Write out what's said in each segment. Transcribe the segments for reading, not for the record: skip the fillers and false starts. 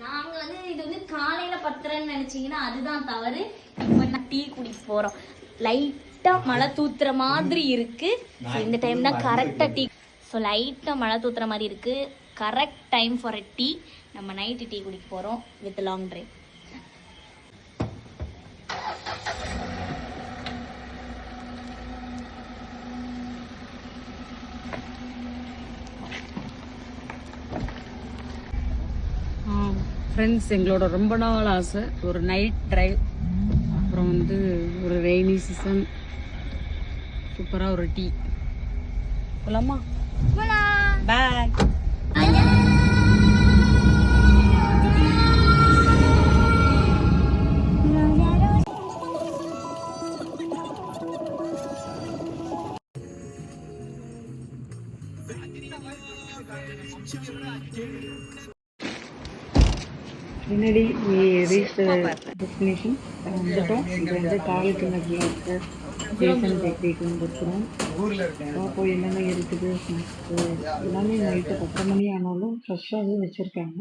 நாங்க வந்து இது வந்து காலையில 10:30ன்னு நினைச்சீங்கன்னா அதுதான் தவறு. இப்போ நான் டீ குடிக்க போறோம். லைட்டா மழை தூத்துற மாதிரி இருக்கு. இந்த டைம் தான் கரெக்டா டீ. ஸோ லைட்டா மழை தூத்துற மாதிரி இருக்கு. Correct time for a tea. நம்ம நைட்டு டீ குடிக்க போறோம் வித் லாங் டிரைவ். ஃப்ரெண்ட்ஸ், எங்களோட ரொம்ப நாள் ஆசை ஒரு நைட் ட்ரைவ், அப்புறம் வந்து ஒரு ரெய்னி சீசன், சூப்பராக ஒரு டீ. போலாமா? பாய். Finally, we reached the destination. வந்துட்டோம். இது வந்து காலிக்கிணறுல இருக்க ஜேசன் பேக்கரிக்கு வந்துருக்குறோம். அப்போ என்னென்ன இருக்குது ஸ்நாக்ஸு எல்லாமே நைட்டு 10 மணி ஆனாலும் ஃப்ரெஷ்ஷாகவே வச்சுருக்காங்க.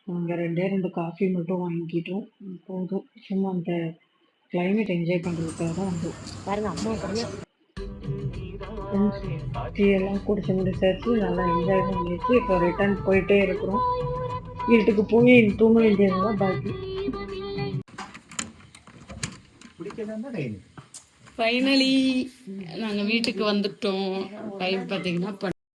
நாங்கள் 2 காஃபி மட்டும் வாங்கிக்கிட்டோம். போதும், சும்மா அந்த கிளைமேட் என்ஜாய் பண்ணுறதுக்காக தான் வந்தோம். பாருங்கள், அம்மா ஃப்ரெண்ட்ஸ் டீ எல்லாம் குடிச்சு முடிச்சாச்சு, நல்லா என்ஜாய் பண்ணிடுச்சு. இப்போ ரிட்டர்ன் போயிட்டே இருக்கிறோம். வீட்டுக்கு போய் தூங்க வேண்டியதுதான் பாக்கி. ஃபைனலி நாங்கள் வீட்டுக்கு வந்துட்டோம். டைம் பார்த்தீங்கன்னா